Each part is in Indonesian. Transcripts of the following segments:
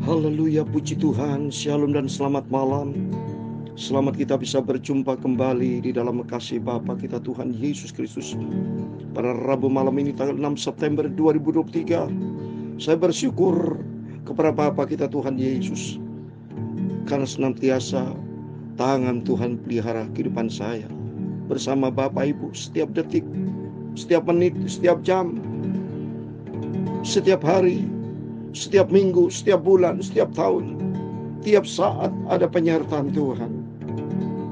Haleluya, puji Tuhan, shalom dan selamat malam. Selamat kita bisa berjumpa kembali di dalam kasih Bapa kita Tuhan Yesus Kristus. Pada Rabu malam ini tanggal 6 September 2023, saya bersyukur kepada Bapa kita Tuhan Yesus, karena senantiasa tangan Tuhan pelihara kehidupan saya. Bersama Bapak Ibu setiap detik, setiap menit, setiap jam, setiap hari, setiap minggu, setiap bulan, setiap tahun, tiap saat ada penyertaan Tuhan.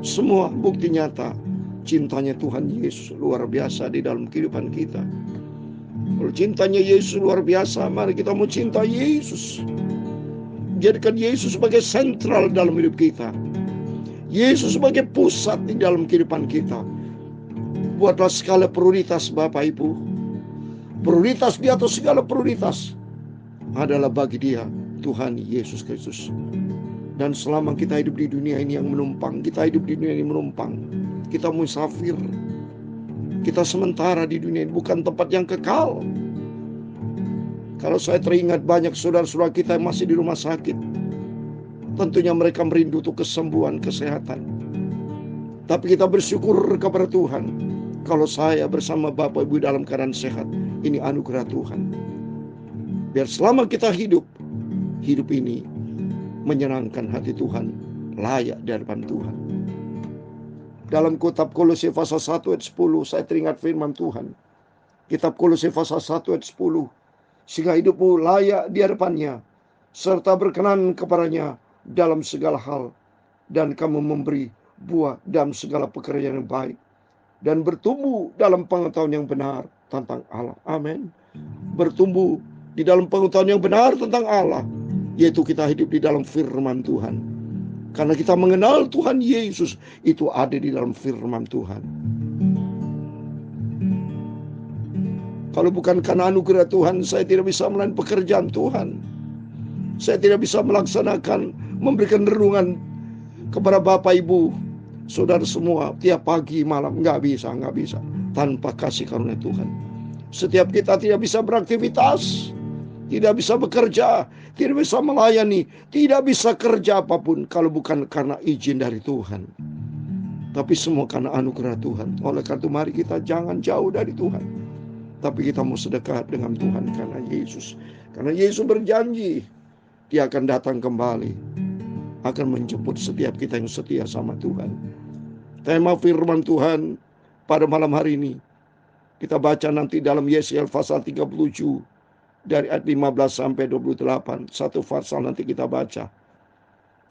Semua bukti nyata cintanya Tuhan Yesus luar biasa di dalam kehidupan kita. Kalau cintanya Yesus luar biasa, mari kita mau cinta Yesus. Jadikan Yesus sebagai sentral dalam hidup kita. Yesus sebagai pusat di dalam kehidupan kita. Buatlah skala prioritas Bapak Ibu. Prioritas di atas segala prioritas adalah bagi Dia, Tuhan Yesus Kristus. Dan selama kita hidup di dunia ini yang menumpang, kita hidup di dunia ini menumpang, kita musafir, kita sementara di dunia ini, bukan tempat yang kekal. Kalau saya teringat banyak saudara-saudara kita yang masih di rumah sakit, tentunya mereka merindu untuk kesembuhan, kesehatan. Tapi kita bersyukur kepada Tuhan, kalau saya bersama Bapak Ibu dalam keadaan sehat, ini anugerah Tuhan. Biar selama kita hidup ini menyenangkan hati Tuhan, layak di hadapan Tuhan. Dalam kitab Kolose pasal 1 ayat 10, saya teringat firman Tuhan. Kitab Kolose pasal 1 ayat 10, sehingga hidupmu layak di hadapannya, serta berkenan kepadanya dalam segala hal, dan kamu memberi buah dalam segala pekerjaan yang baik, dan bertumbuh dalam pengetahuan yang benar tentang Allah. Amin. Bertumbuh di dalam pengetahuan yang benar tentang Allah, yaitu kita hidup di dalam firman Tuhan. Karena kita mengenal Tuhan Yesus, itu ada di dalam firman Tuhan. Kalau bukan karena anugerah Tuhan, saya tidak bisa melayani pekerjaan Tuhan. Saya tidak bisa melaksanakan, memberikan renungan kepada Bapak Ibu, saudara semua, tiap pagi malam. Nggak bisa. Tanpa kasih karunia Tuhan. Setiap kita tidak bisa beraktivitas, tidak bisa bekerja, tidak bisa melayani, tidak bisa kerja apapun kalau bukan karena izin dari Tuhan. Tapi semua karena anugerah Tuhan. Oleh karena itu mari kita jangan jauh dari Tuhan, tapi kita mau sedekat dengan Tuhan karena Yesus. Karena Yesus berjanji Dia akan datang kembali, akan menjemput setiap kita yang setia sama Tuhan. Tema firman Tuhan pada malam hari ini kita baca nanti dalam Yesaya pasal 37 dari ayat 15 sampai 28. Satu pasal nanti kita baca.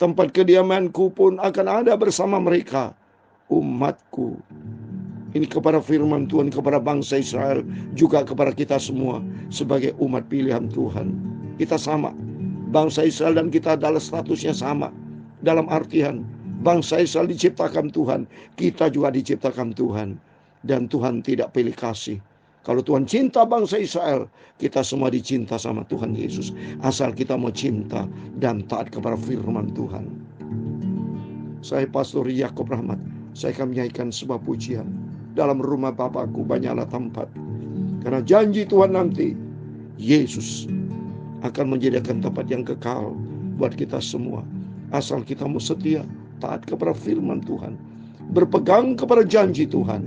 Tempat kediamanku pun akan ada bersama mereka, umatku. Ini kepada firman Tuhan, kepada bangsa Israel, juga kepada kita semua sebagai umat pilihan Tuhan. Kita sama. Bangsa Israel dan kita adalah statusnya sama. Dalam artian bangsa Israel diciptakan Tuhan, kita juga diciptakan Tuhan. Dan Tuhan tidak pilih kasih. Kalau Tuhan cinta bangsa Israel, kita semua dicinta sama Tuhan Yesus. Asal kita mau cinta dan taat kepada firman Tuhan. Saya Pastor Yakob Rahmat. Saya akan menyanyikan sebuah pujian. Dalam rumah Bapakku banyaklah tempat. Karena janji Tuhan nanti, Yesus akan menjadikan tempat yang kekal buat kita semua. Asal kita mau setia, taat kepada firman Tuhan, berpegang kepada janji Tuhan,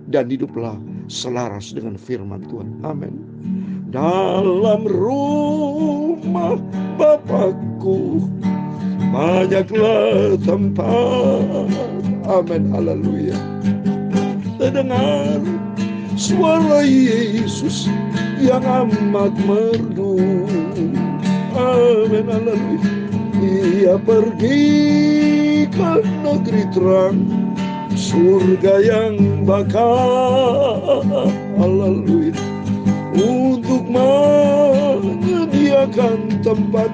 dan hiduplah selaras dengan firman Tuhan. Amin. Dalam rumah Bapakku banyaklah tempat. Amin. Haleluya. Terdengar suara Yesus yang amat merdu. Amin. Haleluya. Ia pergi ke negeri terang, surga yang bakal, haleluya, untuk menyediakan tempat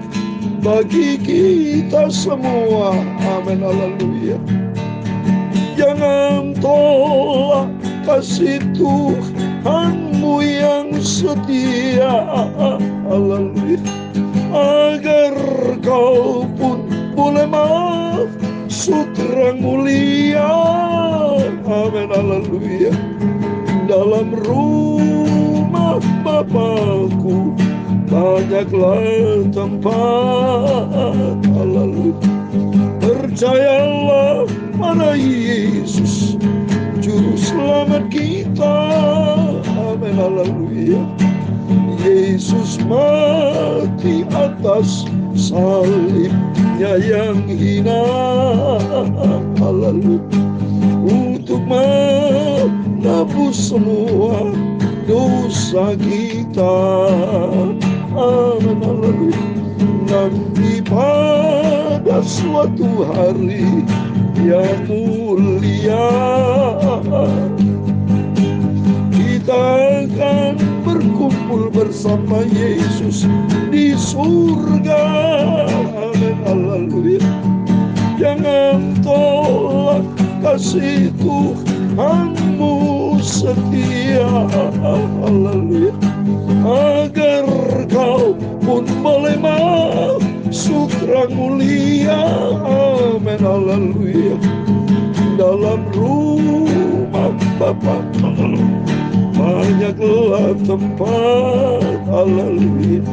bagi kita semua. Amin. Haleluya. Jangan tolak kasih Tuhanmu yang setia, haleluya, agar kau pun boleh masuk terang mulia. Amin. 'Dalam rumah Bapakku banyak banyaklah tempat. Haleluya. Percayalah pada Yesus, Juru Selamat kita. Amin. Haleluya. Yesus mati atas salibnya yang hina. Haleluya. Untuk menebus semua dosa kita. Amin. Haleluya. Nanti pada suatu hari yang mulia, kita akan berkumpul bersama Yesus di surga. Amin. Haleluya. Jangan tolak kasih Tuhanmu setia. Haleluya. Agar kau pun boleh masuk terang mulia. Amin. Haleluya. Dalam rumah Bapa banyaklah tempat. Haleluya.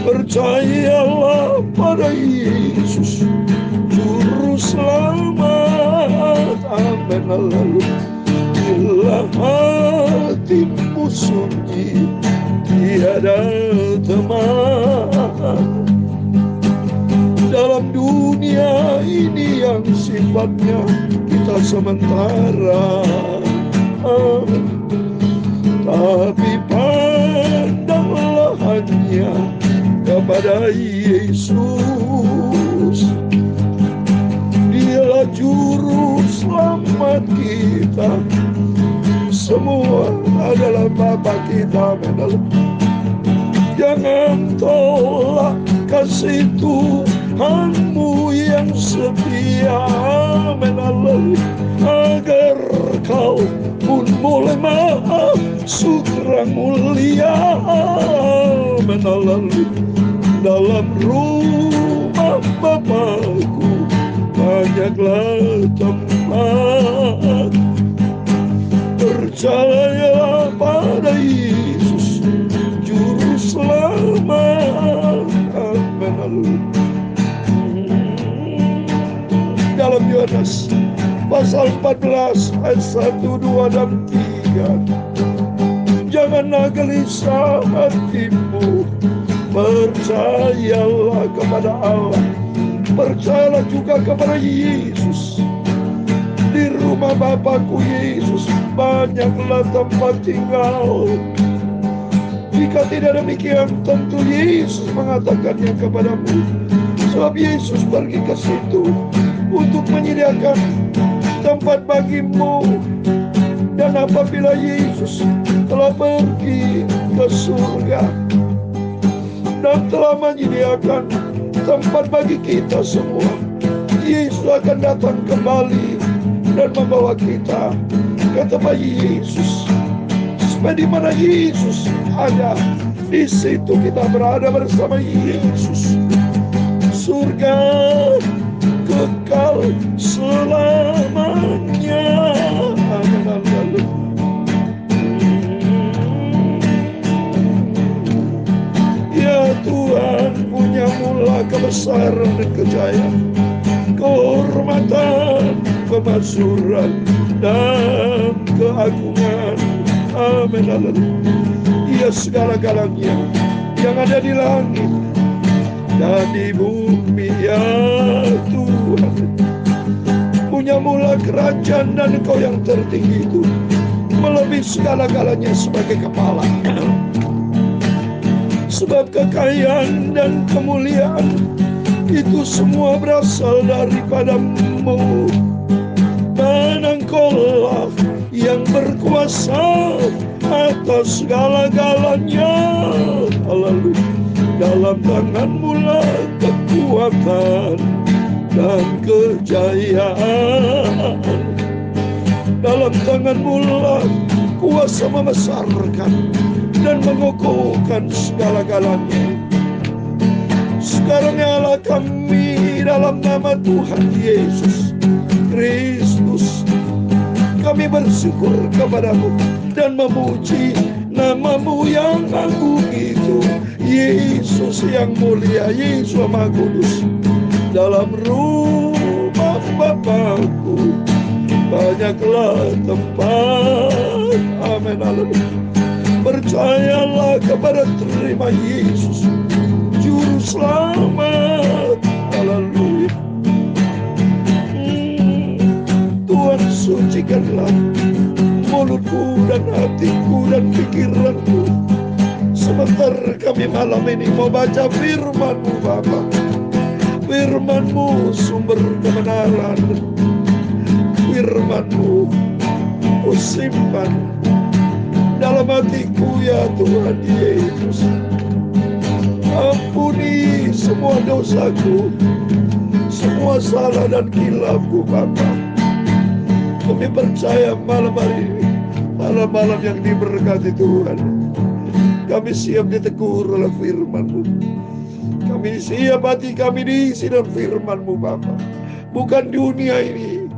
Percayalah pada Yesus, Juru Selamat. Amin. Haleluya. Bila hatimu sunyi, tiada teman dalam dunia ini yang sifatnya kita sementara. Tapi pandanglah hanya kepada Yesus. Dialah Juru Selamat kita. Semua adalah Bapa kita. Jangan tolak kasih Tuhanmu yang setia. Amin. Agar kau pun boleh masuk terang mulia. Amin. Dalam rumah Bapakku banyaklah tempat. Percayalah pada Yesus, Juru Selamat. Amin. Dalam Yohanes pasal 14 ayat 1, 2, dan 3. Janganlah gelisah hatimu, percayalah kepada Allah, percayalah juga kepada Yesus. Di rumah Bapakku Yesus banyaklah tempat tinggal. Jika tidak demikian, tentu Yesus mengatakannya kepadamu. Sebab Yesus pergi ke situ untuk menyediakan tempat bagimu. Dan apabila Yesus telah pergi ke surga dan telah menyediakan tempat bagi kita semua, Yesus akan datang kembali dan membawa kita ke tempat Yesus. Supaya di mana Yesus ada, di situ kita berada bersama Yesus. Surga kekal selamanya. Amin. Ya Tuhan, punya mula kebesaran dan kejayaan, kehormatan, kemasyhuran, dan keagungan. Amin. Ya segala-galanya yang ada di langit dan di bumi, ya Tuhan, punya mula kerajaan dan Engkau yang tertinggi itu melebihi segala-galanya sebagai kepala. Sebab kekayaan dan kemuliaan itu semua berasal daripada-Mu, dan Engkaulah yang berkuasa atas segala-galanya. Haleluya. Dalam tangan-Mu lah kekuatan dan kejayaan. Dalam tangan-Mu lah kuasa membesarkan dan mengukuhkan segala-galanya. Sekarang nyala kami dalam nama Tuhan Yesus Kristus, kami bersyukur kepada-Mu dan memuji Namamu yang agung itu, Yesus yang mulia, Yesus yang Maha Kudus. Dalam rumah Bapakku banyaklah tempat. Amin, haleluya. Percayalah kepada terima Yesus Juru Selamat. Haleluya. Tuhan, sucikanlah mulutku dan hatiku dan pikiranku. Sebentar kami malam ini mau baca firman-Mu Bapa. Firman-Mu sumber kebenaran. Firman-Mu ku simpan dalam hatiku ya Tuhan Yesus. Ampuni semua dosaku, semua salah dan kilafku Bapa. Kami percaya malam hari ini, malam-malam yang diberkati Tuhan, kami siap ditegur oleh firman-Mu. Kami siap hati kami diisi dengan firman-Mu Bapa. Bukan dunia ini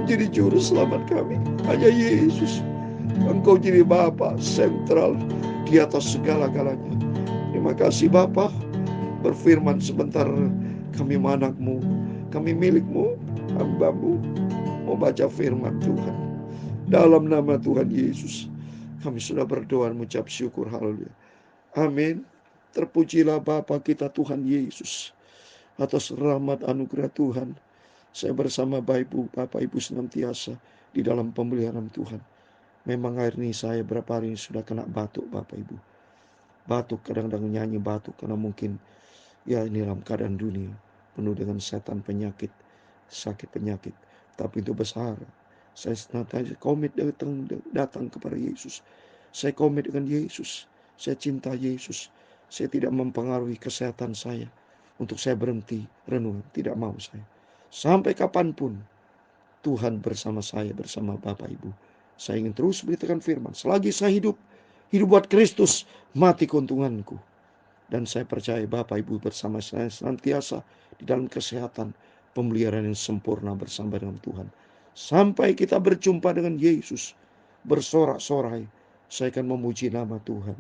menjadi juru selamat kami, hanya Yesus. Engkau jadi Bapa sentral di atas segala-galanya. Terima kasih Bapa. Berfirman sebentar, kami anak-Mu, kami milik-Mu, hamba-Mu. Mau baca firman Tuhan. Dalam nama Tuhan Yesus, kami sudah berdoa mengucap syukur. Haleluya. Amin. Terpujilah Bapa kita Tuhan Yesus atas rahmat anugerah Tuhan. Saya bersama Bapak Ibu senantiasa di dalam pemeliharaan Tuhan. Memang hari ini saya berapa hari ini sudah kena batuk Bapak Ibu. Batuk, kadang-kadang nyanyi batuk karena mungkin ya ini dalam keadaan dunia penuh dengan setan penyakit, sakit penyakit. Tapi itu besar. Saya senantiasa komit datang kepada Yesus. Saya komit dengan Yesus. Saya cinta Yesus. Saya tidak mempengaruhi kesehatan saya untuk saya berhenti renungan. Tidak mau saya. Sampai kapanpun Tuhan bersama saya, bersama Bapak Ibu. Saya ingin terus beritakan firman. Selagi saya hidup buat Kristus, mati keuntunganku. Dan saya percaya Bapak Ibu bersama saya senantiasa di dalam kesehatan, pemeliharaan yang sempurna bersama dengan Tuhan. Sampai kita berjumpa dengan Yesus, bersorak-sorai, saya akan memuji nama Tuhan.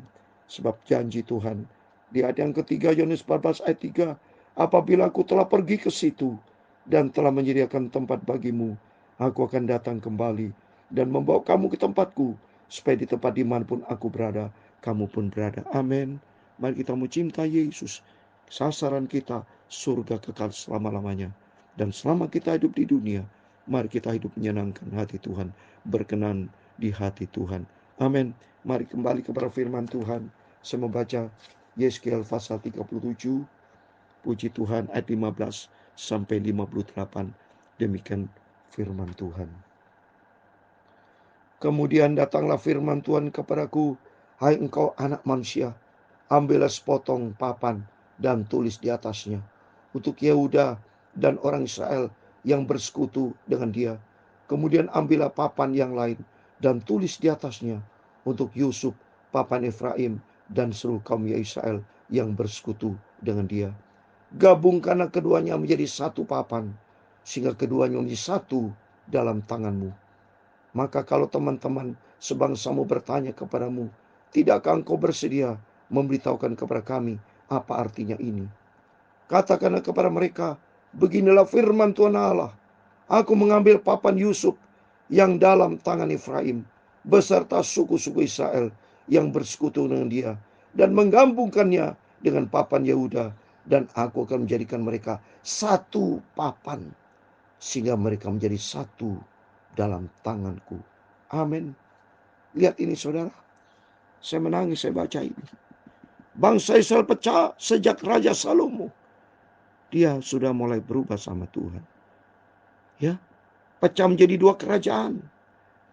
Sebab janji Tuhan di ayat yang ketiga, Yohanes 14 ayat 3, apabila aku telah pergi ke situ dan telah menyediakan tempat bagimu, aku akan datang kembali dan membawa kamu ke tempatku, supaya di tempat dimanapun aku berada, kamu pun berada. Amin. Mari kita mencinta Yesus. Sasaran kita surga kekal selama-lamanya. Dan selama kita hidup di dunia, mari kita hidup menyenangkan hati Tuhan, berkenan di hati Tuhan. Amin. Mari kembali kepada firman Tuhan. Saya membaca Yeskiel pasal 37, puji Tuhan ayat 15 sampai 58. Demikian firman Tuhan. Kemudian datanglah firman Tuhan kepadaku, hai engkau anak manusia, ambillah sepotong papan dan tulis di atasnya untuk Yehuda dan orang Israel yang bersekutu dengan dia. Kemudian ambillah papan yang lain dan tulis di atasnya untuk Yusuf, papan Efraim, dan seluruh kaum Israel yang bersekutu dengan dia. Gabungkanlah keduanya menjadi satu papan, sehingga keduanya menjadi satu dalam tanganmu. Maka kalau teman-teman sebangsamu bertanya kepadamu, tidakkah engkau bersedia memberitahukan kepada kami apa artinya ini? Katakanlah kepada mereka, beginilah firman Tuhan Allah. Aku mengambil papan Yusuf yang dalam tangan Efraim, beserta suku-suku Israel yang bersekutu dengan dia, dan menggabungkannya dengan papan Yehuda, dan aku akan menjadikan mereka satu papan, sehingga mereka menjadi satu dalam tanganku. Amin. Lihat ini saudara, saya menangis saya baca ini. Bangsa Israel pecah sejak Raja Salomo. Dia sudah mulai berubah sama Tuhan. Ya, pecah menjadi dua kerajaan.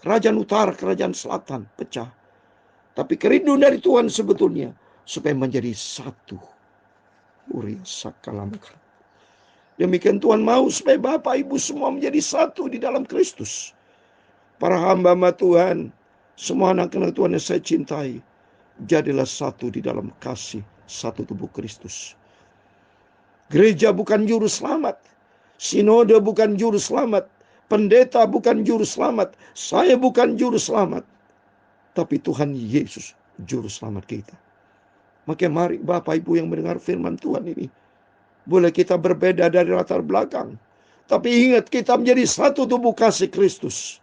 Kerajaan utara, kerajaan selatan pecah. Tapi kerinduan dari Tuhan sebetulnya supaya menjadi satu. Demikian Tuhan mau supaya Bapak Ibu semua menjadi satu di dalam Kristus. Para hamba-hamba Tuhan, semua anak-anak Tuhan yang saya cintai, jadilah satu di dalam kasih satu tubuh Kristus. Gereja bukan juru selamat, sinode bukan juru selamat, pendeta bukan juru selamat, saya bukan juru selamat, tapi Tuhan Yesus Juru Selamat kita. Maka mari Bapak Ibu yang mendengar firman Tuhan ini, boleh kita berbeda dari latar belakang, tapi ingat kita menjadi satu tubuh kasih Kristus.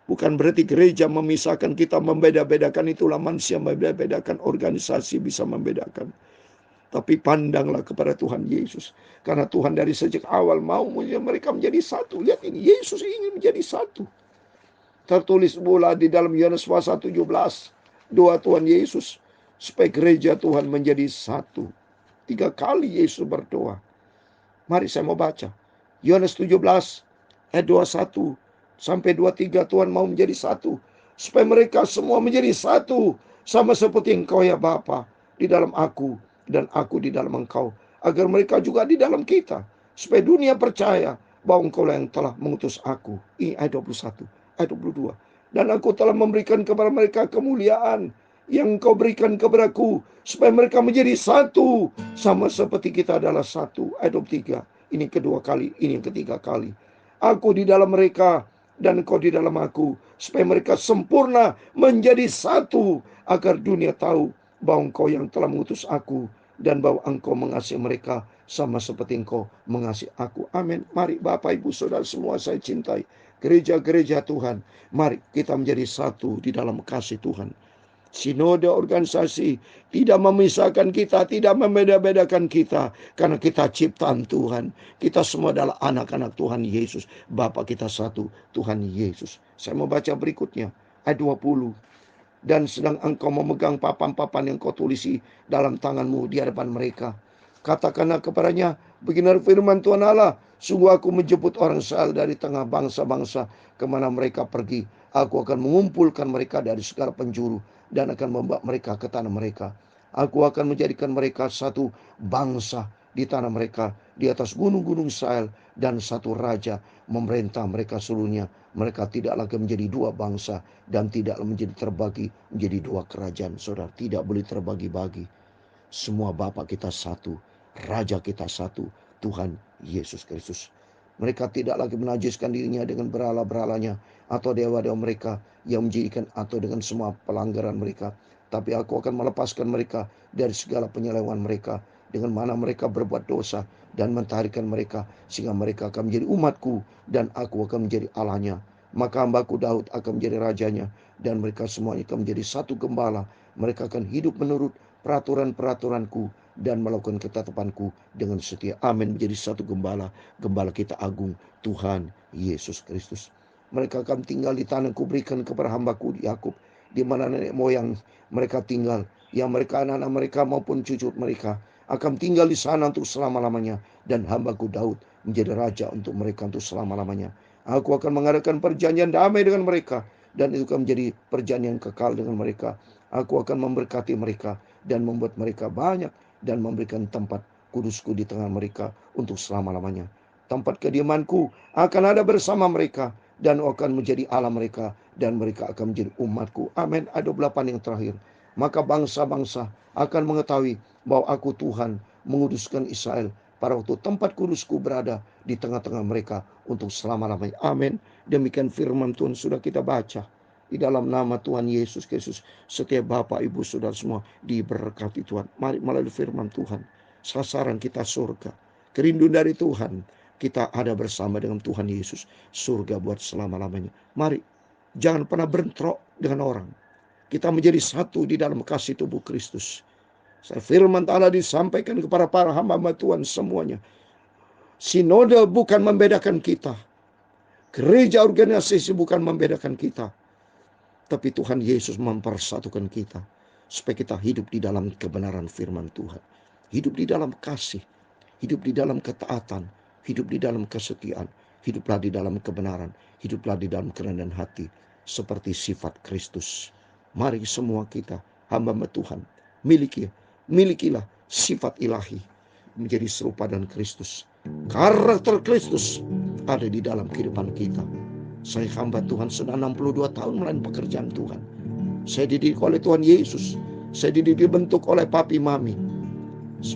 Bukan berarti gereja memisahkan kita, membeda-bedakan, itulah manusia membeda-bedakan, organisasi bisa membedakan. Tapi pandanglah kepada Tuhan Yesus. Karena Tuhan dari sejak awal mau mereka menjadi satu. Lihat ini, Yesus ingin menjadi satu. Tertulis pula di dalam Yohanes pasal 17, doa Tuhan Yesus supaya gereja Tuhan menjadi satu. 3 kali Yesus berdoa. Mari saya mau baca. Yohanes 17 ayat 21 sampai 23, Tuhan mau menjadi satu. Supaya mereka semua menjadi satu. Sama seperti Engkau ya Bapa di dalam aku dan aku di dalam Engkau. Agar mereka juga di dalam kita. Supaya dunia percaya bahwa Engkau lah yang telah mengutus aku. Ini ayat 21, ayat 22. Dan aku telah memberikan kepada mereka kemuliaan yang Engkau berikan kepadaku, supaya mereka menjadi satu, sama seperti kita adalah satu. Ayat 23. Ini kedua kali, ini yang ketiga kali. Aku di dalam mereka dan Engkau di dalam aku, supaya mereka sempurna menjadi satu, agar dunia tahu bahwa Engkau yang telah mengutus aku, dan bahwa Engkau mengasihi mereka sama seperti Engkau mengasihi aku. Amin. Mari Bapak Ibu Saudara semua saya cintai, gereja-gereja Tuhan, mari kita menjadi satu di dalam kasih Tuhan. Sinode organisasi tidak memisahkan kita, tidak membeda-bedakan kita, karena kita ciptaan Tuhan. Kita semua adalah anak-anak Tuhan Yesus. Bapa kita satu, Tuhan Yesus. Saya mau baca berikutnya, ayat 20. Dan sedang engkau memegang papan-papan yang kau tulisi dalam tanganmu di hadapan mereka, katakanlah kepadanya, beginilah firman Tuhan Allah, sungguh aku menjemput orang Israel dari tengah bangsa-bangsa kemana mereka pergi. Aku akan mengumpulkan mereka dari segala penjuru dan akan membawa mereka ke tanah mereka. Aku akan menjadikan mereka satu bangsa di tanah mereka, di atas gunung-gunung Israel, dan satu raja memerintah mereka seluruhnya. Mereka tidak lagi menjadi dua bangsa dan tidak menjadi terbagi menjadi dua kerajaan. Saudara, tidak boleh terbagi-bagi. Semua Bapa kita satu, Raja kita satu, Tuhan Yesus Kristus. Mereka tidak lagi menajiskan dirinya dengan berhala-berhalanya atau dewa-dewa mereka yang menjadikan atau dengan semua pelanggaran mereka. Tapi aku akan melepaskan mereka dari segala penyelewengan mereka, dengan mana mereka berbuat dosa, dan mentahirkan mereka sehingga mereka akan menjadi umatku dan aku akan menjadi Allahnya. Maka hambaku Daud akan menjadi rajanya, dan mereka semuanya akan menjadi satu gembala. Mereka akan hidup menurut peraturan-peraturanku dan melakukan ketetapanku dengan setia. Amin. Menjadi satu gembala, gembala kita agung, Tuhan Yesus Kristus. Mereka akan tinggal di tanah ku berikan kepada hambaku Yakub, di mana nenek moyang mereka tinggal, yang mereka anak-anak mereka maupun cucu mereka akan tinggal di sana untuk selama-lamanya, dan hambaku Daud menjadi raja untuk mereka untuk selama-lamanya. Aku akan mengadakan perjanjian damai dengan mereka, dan itu akan menjadi perjanjian kekal dengan mereka. Aku akan memberkati mereka dan membuat mereka banyak, dan memberikan tempat kudusku di tengah mereka untuk selama-lamanya. Tempat kediamanku akan ada bersama mereka, dan akan menjadi Allah mereka, dan mereka akan menjadi umatku. Amin. Ayat 28 yang terakhir. Maka bangsa-bangsa akan mengetahui bahwa aku Tuhan menguduskan Israel pada waktu tempat kudusku berada di tengah-tengah mereka untuk selama-lamanya. Amin. Demikian firman Tuhan sudah kita baca. Di dalam nama Tuhan Yesus Kristus, setiap Bapak, Ibu, Saudara semua diberkati Tuhan. Mari melalui firman Tuhan, sasaran kita surga. Kerinduan dari Tuhan, kita ada bersama dengan Tuhan Yesus. Surga buat selama-lamanya. Mari, jangan pernah bentrok dengan orang. Kita menjadi satu di dalam kasih tubuh Kristus. Firman Allah disampaikan kepada para hamba-hamba Tuhan semuanya. Sinode bukan membedakan kita. Gereja organisasi bukan membedakan kita. Tapi Tuhan Yesus mempersatukan kita, supaya kita hidup di dalam kebenaran firman Tuhan. Hidup di dalam kasih. Hidup di dalam ketaatan. Hidup di dalam kesetiaan. Hiduplah di dalam kebenaran. Hiduplah di dalam kerendahan hati, seperti sifat Kristus. Mari semua kita, hamba-hamba Tuhan, milikilah sifat ilahi, menjadi serupa dengan Kristus. Karakter Kristus ada di dalam kehidupan kita. Saya hamba Tuhan sudah 62 tahun melayani pekerjaan Tuhan. Saya dididik oleh Tuhan Yesus. Saya dibentuk oleh papi mami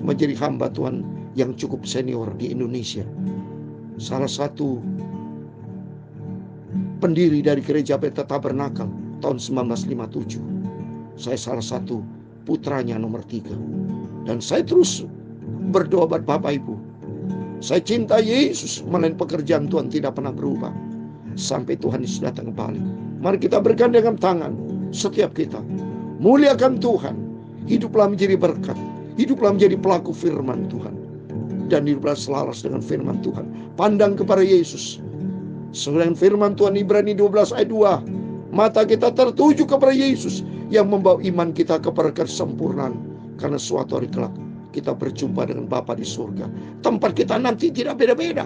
menjadi hamba Tuhan yang cukup senior di Indonesia. Salah satu pendiri dari gereja Beta Tabernakel tahun 1957. Saya salah satu putranya nomor 3. Dan saya terus berdoa buat Bapak Ibu. Saya cinta Yesus, melainkan pekerjaan Tuhan tidak pernah berubah sampai Tuhan Yesus datang kembali. Mari kita bergandengan tangan, setiap kita muliakan Tuhan. Hiduplah menjadi berkat, hiduplah menjadi pelaku firman Tuhan, dan hiduplah selaras dengan firman Tuhan. Pandang kepada Yesus. Sesuai dengan firman Tuhan Ibrani 12 ayat 2, mata kita tertuju kepada Yesus yang membawa iman kita kepada kesempurnaan, karena suatu hari kelak kita berjumpa dengan Bapa di surga. Tempat kita nanti tidak beda-beda.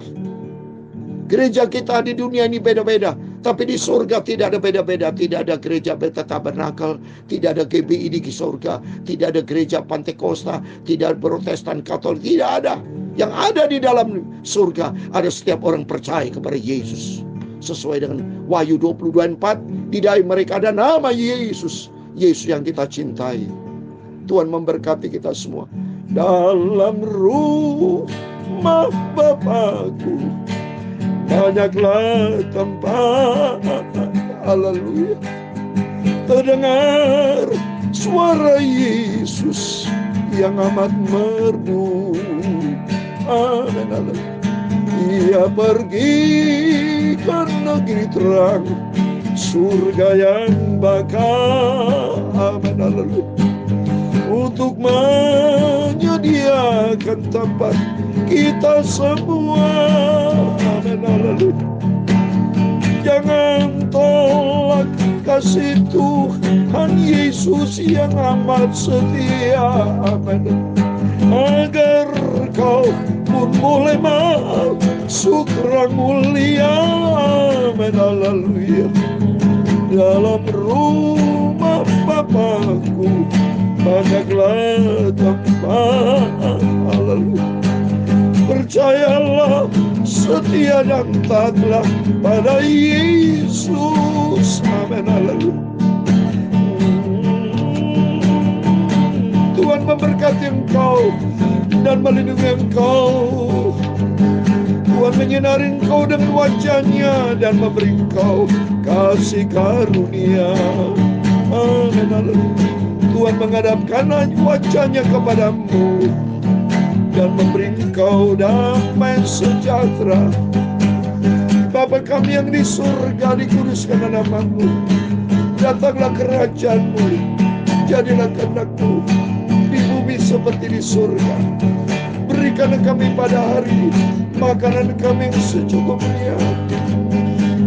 Gereja kita di dunia ini beda-beda, tapi di surga tidak ada beda-beda. Tidak ada gereja Beta Tabernakel, tidak ada GBI di surga, tidak ada gereja Pantekosta, tidak ada Protestan Katolik, tidak ada. Yang ada di dalam surga ada setiap orang percaya kepada Yesus. Sesuai dengan Wahyu 22:4, di dalam mereka ada nama Yesus, Yesus yang kita cintai. Tuhan memberkati kita semua. Dalam rumah Bapakku banyaklah tempat, haleluya. Terdengar suara Yesus yang amat merdu, amin, haleluya. Ia pergi ke negeri terang, surga yang bakal, amin, haleluya, untuk menyediakan tempat kita semua, amin, haleluya. Jangan tolak kasih Tuhan Yesus yang amat setia, amin, agar kau pun boleh masuk rang mulia, amin, haleluya. Dalam rumah Bapakku banyaklah tempat, haleluya. Percayalah, setia dan taatlah pada Yesus, amin, haleluya. Tuhan memberkati engkau dan melindungi engkau. Tuhan menyinari engkau dengan wajah-Nya dan memberi engkau kasih karunia, amin, haleluya. Tuhan menghadapkan wajah-Nya kepadamu dan memberi engkau damai sejahtera. Bapa kami yang di surga, dikuduskan nama-Mu. Datanglah kerajaan-Mu, jadilah kehendak-Mu di bumi seperti di surga. Berikanlah kami pada hari ini makanan kami yang secukupnya,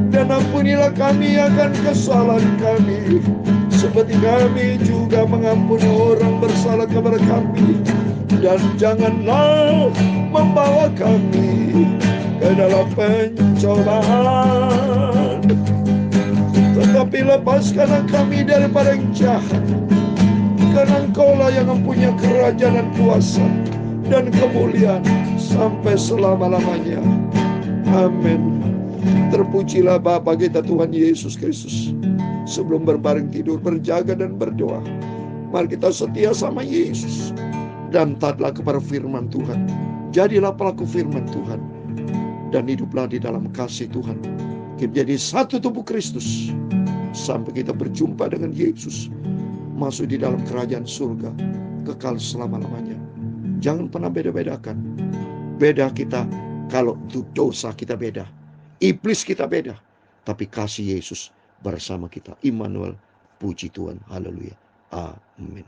dan ampunilah kami akan kesalahan kami, seperti kami juga mengampuni orang bersalah kepada kami. Dan janganlah membawa kami ke dalam pencobaan, tetapi lepaskanlah kami daripada yang jahat, karena Engkaulah yang mempunyai kerajaan dan kuasa dan kemuliaan sampai selama-lamanya, amin. Terpujilah Bapa kita Tuhan Yesus Kristus. Sebelum berbaring tidur, berjaga dan berdoa, mari kita setia sama Yesus dan taatlah kepada firman Tuhan. Jadilah pelaku firman Tuhan dan hiduplah di dalam kasih Tuhan. Kita jadi satu tubuh Kristus sampai kita berjumpa dengan Yesus, masuk di dalam kerajaan surga kekal selama-lamanya. Jangan pernah beda-bedakan. Beda kita kalau itu dosa kita beda, iblis kita beda, tapi kasih Yesus bersama kita. Immanuel, puji Tuhan, haleluya, amin.